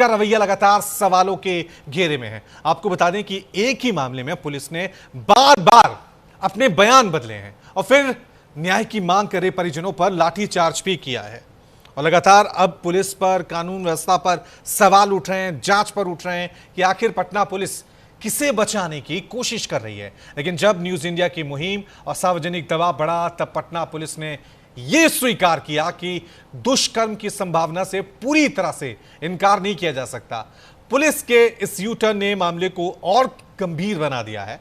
का रवैया लगातार सवालों के घेरे में है। आपको बता दें कि एक ही मामले में पुलिस ने बार बार अपने बयान बदले हैं और फिर न्याय की मांग कर रहे परिजनों पर लाठीचार्ज भी किया है। और लगातार अब पुलिस पर, कानून व्यवस्था पर सवाल उठ रहे हैं, जांच पर उठ रहे हैं कि आखिर पटना पुलिस किसे बचाने की कोशिश कर रही है। लेकिन जब न्यूज इंडिया की मुहिम और सार्वजनिक दबाव बढ़ा, तब पटना पुलिस ने यह स्वीकार किया कि दुष्कर्म की संभावना से पूरी तरह से इनकार नहीं किया जा सकता। पुलिस के इस यू टर्न ने मामले को और गंभीर बना दिया है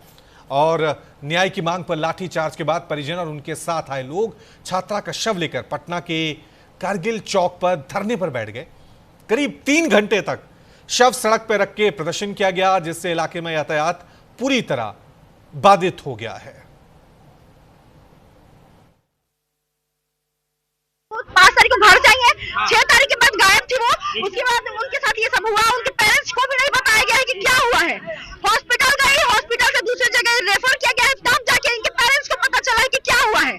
और न्याय की मांग पर लाठीचार्ज के बाद परिजन और उनके साथ आए लोग छात्रा का शव लेकर पटना के कारगिल चौक पर धरने पर बैठ गए। करीब 3 घंटे तक शव सड़क पर रख के प्रदर्शन किया गया, जिससे इलाके में यातायात पूरी तरह बाधित हो गया है। 5 तारीख को घर जाएंगे, 6 तारीख के बाद गायब थी वो। उसके बाद उनके साथ ये सब हुआ। उनके पेरेंट्स को भी नहीं बताया गया है कि क्या हुआ है। हॉस्पिटल गए, हॉस्पिटल से दूसरी जगह रेफर किया गया है, तब जाके इनके पेरेंट्स को पता चला है कि क्या हुआ है।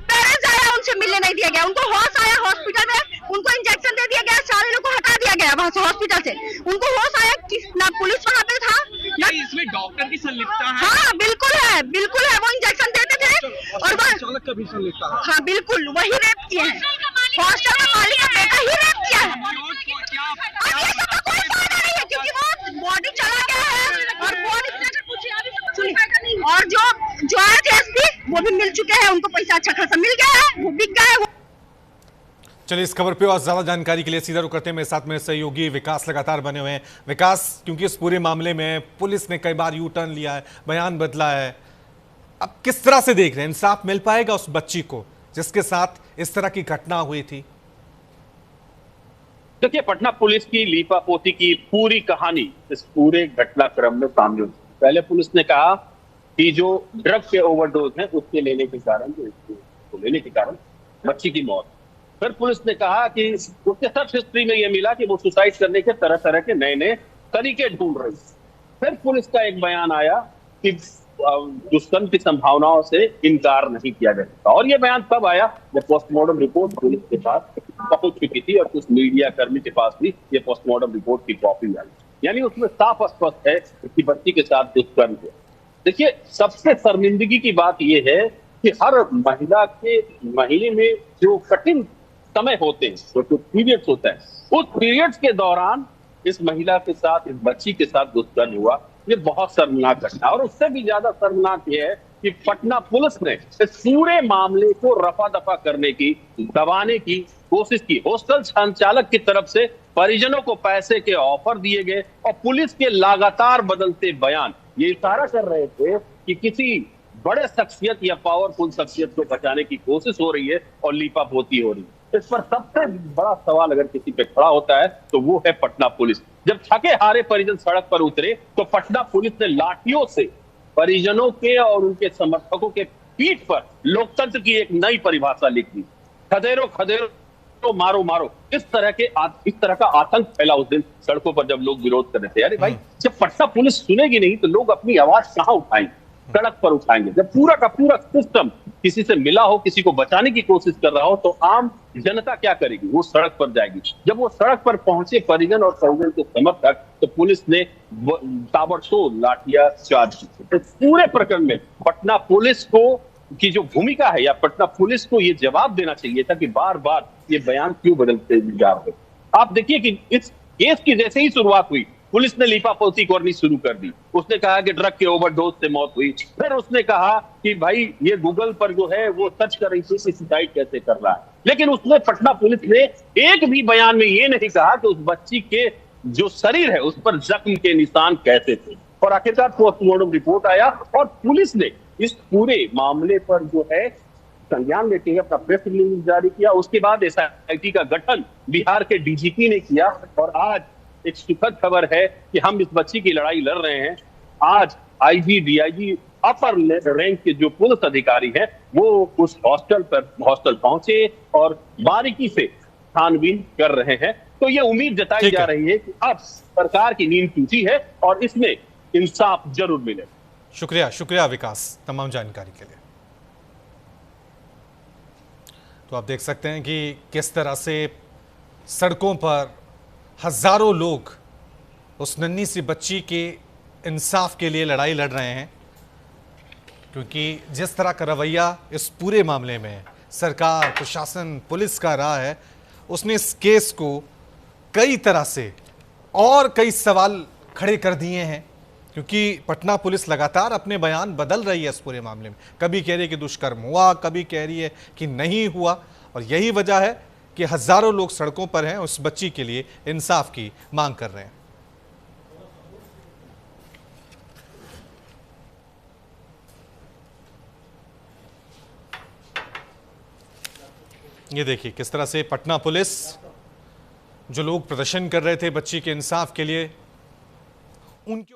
पेरेंट्स आया, उनसे मिलने नहीं दिया गया। उनको होश आया हॉस्पिटल में, उनको इंजेक्शन दे दिया गया, सारे लोग को हटा दिया गया वहां से हॉस्पिटल से। उनको होश आया कि ना पुलिस वहां पे था ना इसमें डॉक्टर की संलिप्तता है। हाँ बिल्कुल है, बिल्कुल है। वो इंजेक्शन देते थे और चालक का भी संलिप्तता है। हाँ बिल्कुल, वही रेप किए हैं। हॉस्टल में मालिक का बेटा ही रेप किया है। अब ये सब का कोई फायदा नहीं है क्योंकि वो बॉडी चला गया है और बॉडी और जो आए थे एसपी वो भी मिल चुके हैं, उनको पैसा अच्छा खासा मिल गया है, वो बिक गया है। चलिए इस खबर पे और ज्यादा जानकारी के लिए सीधा रुख करते हैं। मेरे साथ मेरे सहयोगी विकास लगातार बने हुए हैं। विकास, क्योंकि इस पूरे मामले में पुलिस ने कई बार यू टर्न लिया है, बयान बदला है, अब किस तरह से देख रहे हैं, इंसाफ मिल पाएगा उस बच्ची को जिसके साथ इस तरह की घटना हुई थी? देखिए, पटना पुलिस की लीपापोती की पूरी कहानी इस पूरे घटनाक्रम में सामने हुई। पहले पुलिस ने कहा कि जो ड्रग के ओवरडोज हैं उसके लेने के कारण बच्ची की मौत। फिर पुलिस ने कहा कि उसके सर्च हिस्ट्री में यह मिला कि वो सुसाइड करने के तरह तरह के नए नए तरीके ढूंढ रही। फिर पुलिस का एक बयान आया कि दुष्कर्म की संभावनाओं से इनकार नहीं किया जा सकता। और यह बयान तब आया जब पोस्टमार्टम रिपोर्ट पुलिस के पास पहुंच चुकी थी और कुछ मीडिया कर्मी के पास भी ये पोस्टमार्टम रिपोर्ट की कॉपी आई। यानी उसमें साफ स्पष्ट है कि बच्ची के साथ दुष्कर्म हुआ। देखिए, सबसे शर्मिंदगी की बात यह है कि हर महिला के महीने में जो कठिन समय होते हैं, जो पीरियड्स होता है, उस पीरियड्स के दौरान इस महिला के साथ, इस बच्ची के साथ दुष्कर्म हुआ। ये बहुत शर्मनाक घटना। और उससे भी ज्यादा शर्मनाक ये है कि पटना पुलिस ने इस पूरे मामले को रफा दफा करने की, दबाने की कोशिश की। हॉस्टल संचालक की तरफ से परिजनों को पैसे के ऑफर दिए गए और पुलिस के लगातार बदलते बयान ये इशारा कर रहे थे कि किसी बड़े शख्सियत या पावरफुल शख्सियत को बचाने की कोशिश हो रही है और लीपापोती हो रही है। इस पर सबसे बड़ा सवाल अगर किसी पे खड़ा होता है तो वो है पटना पुलिस। जब थके हारे परिजन सड़क पर उतरे तो पटना पुलिस ने लाठियों से परिजनों के और उनके समर्थकों के पीठ पर लोकतंत्र की एक नई परिभाषा लिख दी। खदेरो खदेरो तो मारो मारो, इस तरह का आतंक फैला उस दिन सड़कों पर जब लोग विरोध कर रहे थे। अरे भाई, जब पटना पुलिस सुनेगी नहीं तो लोग अपनी आवाज कहां उठाएंगे? सड़क पर उठाएंगे। जब पूरा का पूरा सिस्टम किसी से मिला हो, किसी को बचाने की कोशिश कर रहा हो, तो आम जनता क्या करेगी? वो सड़क पर जाएगी। जब वो सड़क पर पहुंचे परिजन और परिजन के समर्थक, तो पुलिस ने ताबड़तोड़ लाठियां चार्ज की। तो पूरे प्रकरण में पटना पुलिस को की जो भूमिका है, या पटना पुलिस को ये जवाब देना चाहिए था कि बार बार ये बयान क्यों बदलते जा रहे। आप देखिए कि इस केस की जैसे ही शुरुआत हुई, पुलिस ने लीपापोती करनी शुरू कर दी। उसने कहा कि ड्रग के ओवरडोज से मौत हुई। फिर उसने कहा कि भाई ये गूगल पर जो है वो सर्च कर रही थी कि सुसाइड कैसे कर रहा है। लेकिन उसने, पटना पुलिस ने एक भी बयान में ये नहीं कहा कि उस बच्ची के जो शरीर है उस पर जख्म के निशान कैसे थे। और आखिरकार पोस्टमार्टम रिपोर्ट आया और पुलिस ने इस पूरे मामले पर जो है संज्ञान लेते हुए अपना प्रेस रिलीज जारी किया। उसके बाद एसआईटी का गठन बिहार के डीजीपी ने किया। और आज एक सुखद खबर है कि हम इस बच्ची की लड़ाई लड़ रहे हैं। आज आईजी, डीआईजी, अपर रैंक के जो पुलिस अधिकारी हैं वो उस हॉस्टल पहुंचे और बारीकी से छानबीन कर रहे हैं। तो ये उम्मीद जताई जा रही है कि अब सरकार की नींद टूटी है और इसमें इंसाफ जरूर मिलेगा। शुक्रिया विकास तमाम जानकारी के लिए। तो आप देख सकते हैं कि किस तरह से सड़कों पर हजारों लोग उस नन्ही सी बच्ची के इंसाफ के लिए लड़ाई लड़ रहे हैं, क्योंकि जिस तरह का रवैया इस पूरे मामले में सरकार, प्रशासन, पुलिस का रहा है, उसने इस केस को कई तरह से और कई सवाल खड़े कर दिए हैं। क्योंकि पटना पुलिस लगातार अपने बयान बदल रही है इस पूरे मामले में। कभी कह रही है कि दुष्कर्म हुआ, कभी कह रही है कि नहीं हुआ, और यही वजह है कि हजारों लोग सड़कों पर हैं, उस बच्ची के लिए इंसाफ की मांग कर रहे हैं। ये देखिए किस तरह से पटना पुलिस, जो लोग प्रदर्शन कर रहे थे बच्ची के इंसाफ के लिए, उनके